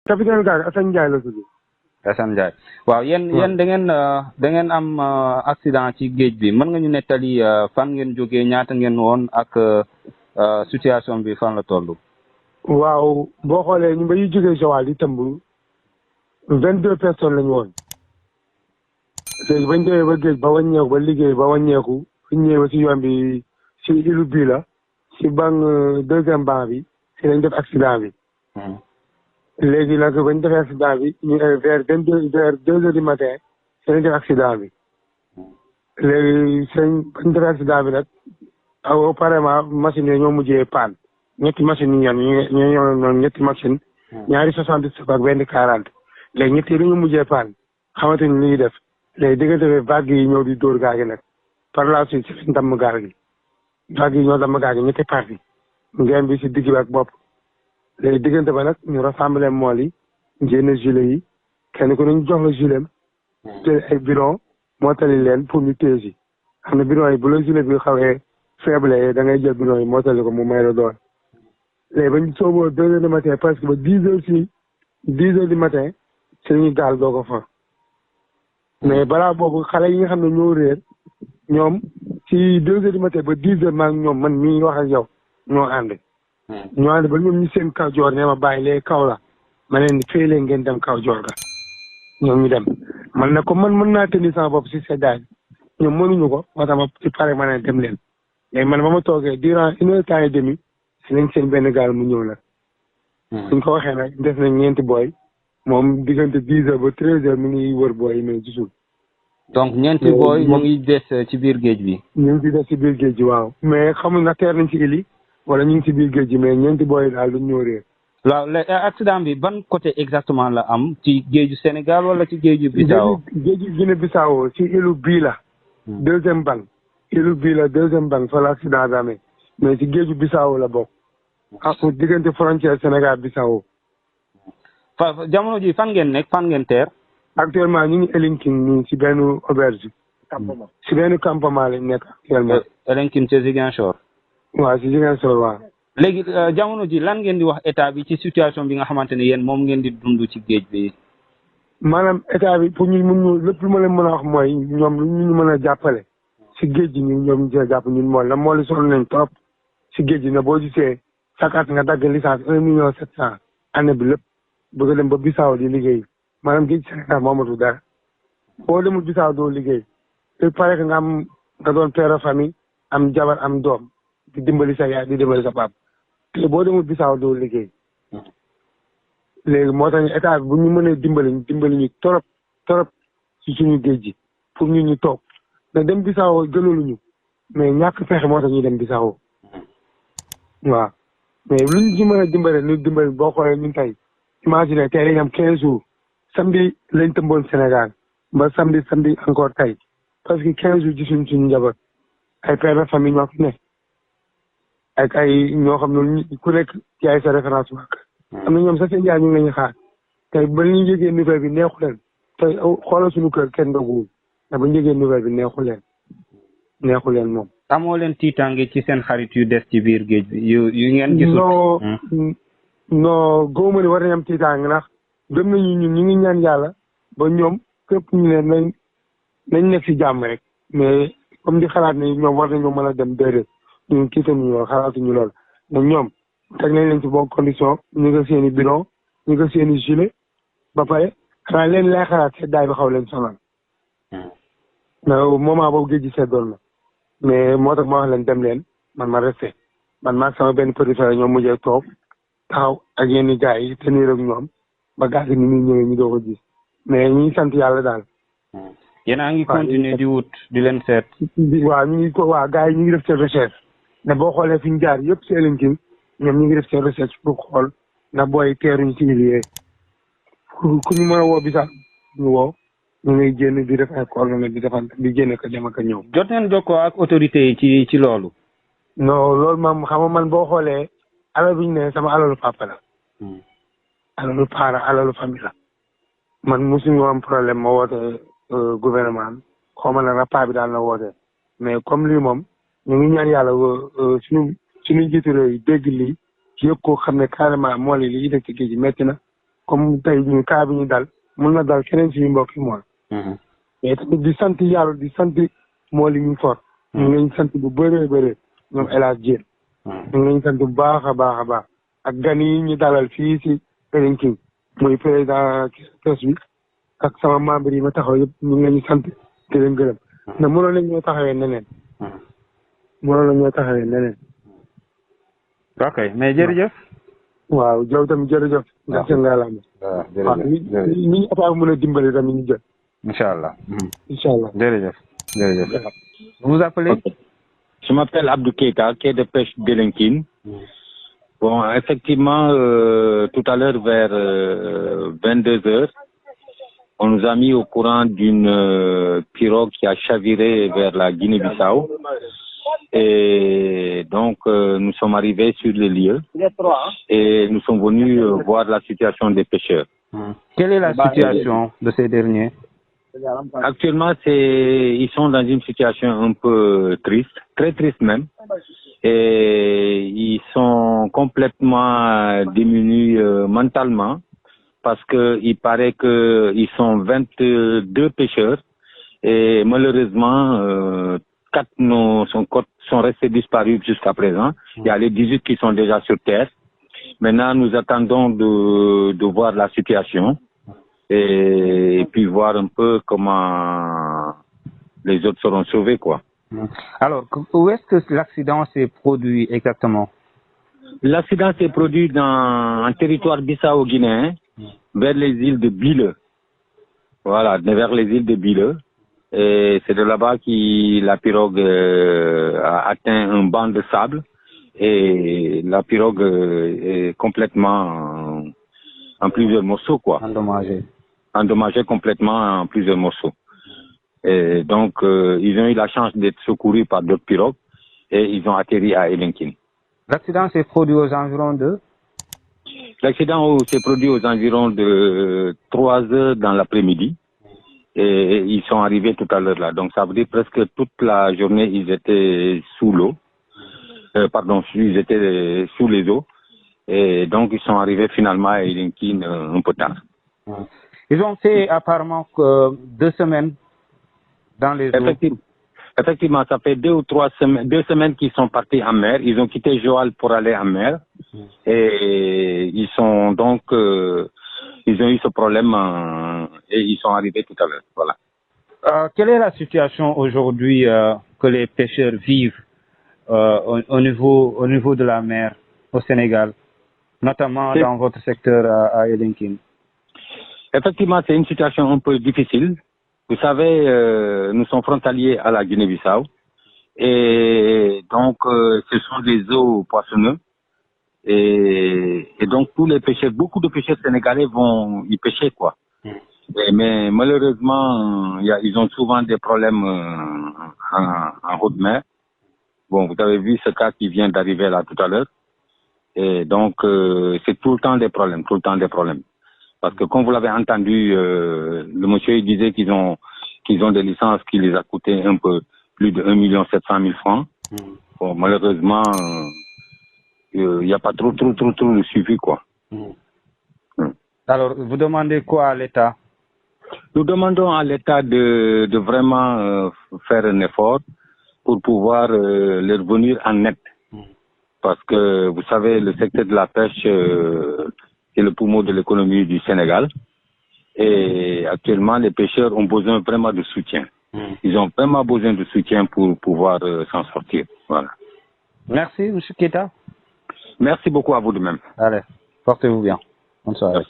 capitaine gaal Assane Ndiaye la tudd. Assane Ndiaye waaw yéen da ngeen am accident ci géej bi mën nga ñu nettali fan ngeen jógee ñaata ngeen woon ak situation bi fan la toll. waaw boo xoolee ñu ba ñu jógee Joal di tëmb 22 personnes lañu woon léegi bañ demee ba géej ba wàññeeku ba liggéey ba wàññeeku fi ñu ñëwee si yoon bi si ilu bii la si banc deuxième banc bi si lañ def accident bi. léegi nag bañ defee accident bi ñu vers 2 heures du matin si lañ def accident bi léegi bañ defee accident bi nag apparemment machine yi ñoo mujjee panne ñetti machine yi ñoo noonu ñetti machine ñaari 77 ak benn 40 léegi ñetti yi dañu mujjee panne xamante ni li ñuy def léegi diggante bi vague yi ñëw di dóor gaal gi nag par la suite si lañ damm gaal gi vague yi ñoo damm gaal gi ñetti parti ngeen bi si digg bi ak bopp léegi diggante ba nag ñu rassemblé mool yi génne gilet yi kenn ku ne ñu jox la gilet te ay bidon moo tali leen pour ñu téye si xam ne bidon yi bu la gilet bi xawee faible da ngay jël bidon yi moo tali ko mu may la doon léegi bañ sooboo 2 heures du matin presque ba 10 heures si 10 heures du matin si lañu gaal doo ko fa mais balaa boobu xale yi nga xam ne ñoo réer ñoom si 2 heures du matin ba 10 heures maa ngi ñoom man mii wax ak yow ñoo ànd ñoo ànd ba ñoom ñu seen kaw joor ne ma bàyyi léegi kaw la ma leen fay leen ngeen dem kaw joor ga ñoom ñu dem man ne ko man mën naa tenir sama bopp si seddaay ñoom mënuñu ko moo tax ma si pare ma ne dem leen léegi man ba ma toogee durant 1 heure temps et demi si lañ seen benn gaal mu ñëw nag suñ ko waxee nag def nañ ñeenti booy moom diggante 10 heures ba 13 heures mi ngi wër booy yi mais gisul donc ñeenti booy ñu ngi des ci biir géej bi ñu ngi ci des ci biir géej gi waaw mais xamul na teer nañ ci île yi wala ñu ngi ci biir géej gi mais ñeenti booy daal duñ ñëw réer waaw accident bi ban côté exactement la am ci géeju Sénégal wala ci géeju Bissau géeju Guinée Bissau ci ilu bii la deuxième banc ilu bii la deuxième banc fa la accident bi amee mais ci géeju Bissau la bokk ak diggante frontière Sénégal Bissau jamono ji fan ngeen nekk fan ngeen teer actuellement ñu ngi Elinkine ñu ci benn auberge ci benn campement lañ nekk actuellement Elinkine ci Ziguinchor waaw ci Ziguinchor waaw léegi jamono ji lan ngeen di wax état bi ci situation bi nga xamante ne yéen moom ngeen di dund ci géej bi maanaam état bi pour ñu mun ñu lépp lu ma leen mën a wax mooy ñoom lu ñu mën a jàppale si géej gi ñoom ñu see jàpp ñun mool la mool sonn nañ trop si géej gi ne boo gisee chaque at nga dagg licence 1,7 million année bi lépp bëgg a dem ba Bissau di liggéey maanaam géej Sénégal moomatu dara boo demul Bissau doo liggéey il paraît que nga doon père de famille am jabar am doom di dimbali sa yaay di dimbali sa pap te boo demul Bissau doo liggéey léegi moo tax état bi bu ñu mënee dimbali ñu torop ci suñu géej gi pour ñu toog na dem Bissau gënaluñu mais ñàkk pexe moo tax ñuy dem Bissau waaw mais luñ ci mën a dimbale ñu dimbali boo xoolee ñun tey imagine tey dañu am 15 jours samedi lañ tëmboon Sénégal ba samedi encore tey parce que 15 jours gisuñ suñu njaboot ay père de famille ñoo fi ne ak ay ñoo xam ne ku nekk ci ay sa référence wàkk am na ñoom sax seen jaay ñu ngi lañu xaar tey ba ñu yëgee nouvelle bi neexu leen tey xoolal suñu kër kenn doguwul te ba ñu yëgee nouvelle bi neexu leen moom amoo leen tiitaange ci seen xarit yu des ci biir géej bi yu ngeen gisul non góobu ni war nañ am tiitaange ndax gëm nañu ñun ñu ngi ñaan yàlla ba ñoom képp ñu ne nañ nekk si jàmm rek mais comme di xalaat ne ñoom war nañoo mën a dem déedéet ñun tiitanuñu lool xalaatuñu lool mais ñoom teg nañ leen ci bonne condition ñu nga seen i bidon ñu nga seen i gilet ba pare xanaa leen lay xalaat seddaay bi xaw leen sonal mais moment boobu géej gi seddoon na mais moo tax ma wax leen dem leen man ma resté man maag sama benn petit frère ñoom mujjee toog taxaw ak yenn gars yi tenir ak ñoom ba gars yi ni muy ñëwee ñu doo ko gis mais ñu ngi sant yàlla daal. yéen a ngi continuer di wut di leen seet. waaw ñu ngi ko waaw gars yi ñu ngi def seen recherche ne boo xoolee fi ñu jaar yëpp si Elinkine ñoom ñu ngi def seen recherche pour xool na booy teeruñ ci liggéey ku ñu mën a woo bi sax ñu woo ñu ngi génn di def ay coordonnées di defal di génn ko dem ak a ñëw. jot ngeen jokkoo ak autorités yi ci loolu. non loolu moom xam nga man boo xoolee alal bi ñu ne sama alalu papa la. alalu parent alalu famille la. man mosuñu am problème ma woote gouvernement xaw ma ne paa bi daal na woote mais comme lii moom ñu ngi ñaan yàlla suñu jiitu réew yi dégg lii yëpp ko xam ne carrément moo li li def ci géej gi métti na comme tey jii cas bi ñu dal mën na dal keneen suñu mbokk yi mooy. mais tamit di sant yàlla di sant moo li ñu fort. ñu ngi leen sant bu bëree ñoom El Hadj Diène. ñu ngi leen sant bu baax a baax ak gan yi ñu dalal fii si Elinkine muy président presse bi ak sama membre yi ma taxaw yëpp ñu ngi leen sant di leen gërëm. ndax mënoon nañ ñoo taxawee neneen. ok mais jërëjëf. waaw Diop tamit jërëjëf. waaw ndax nga laaj. waaw ñu état mën a dimbali tamit ñu jël. incha allah. incha allah jërëjëf. Vous vous appelez? Je m'appelle Abdou Keita, quai de pêche d'Elinkine. Bon, effectivement, tout à l'heure vers 22h, on nous a mis au courant d'une pirogue qui a chaviré vers la Guinée-Bissau. Et donc, nous sommes arrivés sur les lieux et nous sommes venus voir la situation des pêcheurs. Quelle est la situation de ces derniers? Actuellement, ils sont dans une situation un peu triste, très triste même. Et ils sont complètement démunis mentalement parce qu'il paraît qu'ils sont 22 pêcheurs et malheureusement, 4 sont restés disparus jusqu'à présent. Il y a les 18 qui sont déjà sur terre. Maintenant, nous attendons de voir la situation et puis voir un peu comment les autres seront sauvés, quoi. Alors, où est-ce que l'accident s'est produit exactement? L'accident s'est produit en territoire bissau-guinéen, vers les îles de Bile. Voilà, vers les îles de Bile. Et c'est de là-bas que la pirogue a atteint un banc de sable et la pirogue est complètement en plusieurs morceaux, quoi. Endommagée complètement en plusieurs morceaux. Et donc, ils ont eu la chance d'être secourus par d'autres pirogues et ils ont atterri à Elinkine. L'accident s'est produit aux environs de? L'accident s'est produit aux environs de 3 heures dans l'après-midi. Et ils sont arrivés tout à l'heure là. Donc ça veut dire presque toute la journée, ils étaient sous l'eau. Ils étaient sous les eaux. Et donc ils sont arrivés finalement à Elinkine un peu tard. Ils ont fait apparemment 2 semaines dans les eaux. Effectivement, ça fait 2 semaines qu'ils sont partis en mer. Ils ont quitté Joal pour aller en mer. Et ils sont donc... ils ont eu ce problème et ils sont arrivés tout à l'heure. Voilà. Quelle est la situation aujourd'hui que les pêcheurs vivent au niveau de la mer au Sénégal, notamment dans votre secteur à Elinkine? Effectivement, c'est une situation un peu difficile. Vous savez, nous sommes frontaliers à la Guinée-Bissau et donc ce sont des eaux poissonneuses. Et donc tous les pêcheurs, beaucoup de pêcheurs sénégalais vont y pêcher, quoi. Mais malheureusement, ils ont souvent des problèmes en haute mer. Bon, vous avez vu ce cas qui vient d'arriver là tout à l'heure. Et donc c'est tout le temps des problèmes. Parce que comme vous l'avez entendu, le monsieur il disait qu'ils ont des licences qui les a coûté un peu plus de 1 700 000 francs. Bon, malheureusement, il n'y a pas trop de suivi, quoi. Alors, vous demandez quoi à l'État? Nous demandons à l'État de vraiment faire un effort pour pouvoir leur venir en aide. Parce que, vous savez, le secteur de la pêche est le poumon de l'économie du Sénégal. Et actuellement, les pêcheurs ont besoin vraiment de soutien. Ils ont vraiment besoin de soutien pour pouvoir s'en sortir. Voilà. Merci, M. Keita. Merci beaucoup à vous de même. Allez, portez-vous bien. Bonne soirée.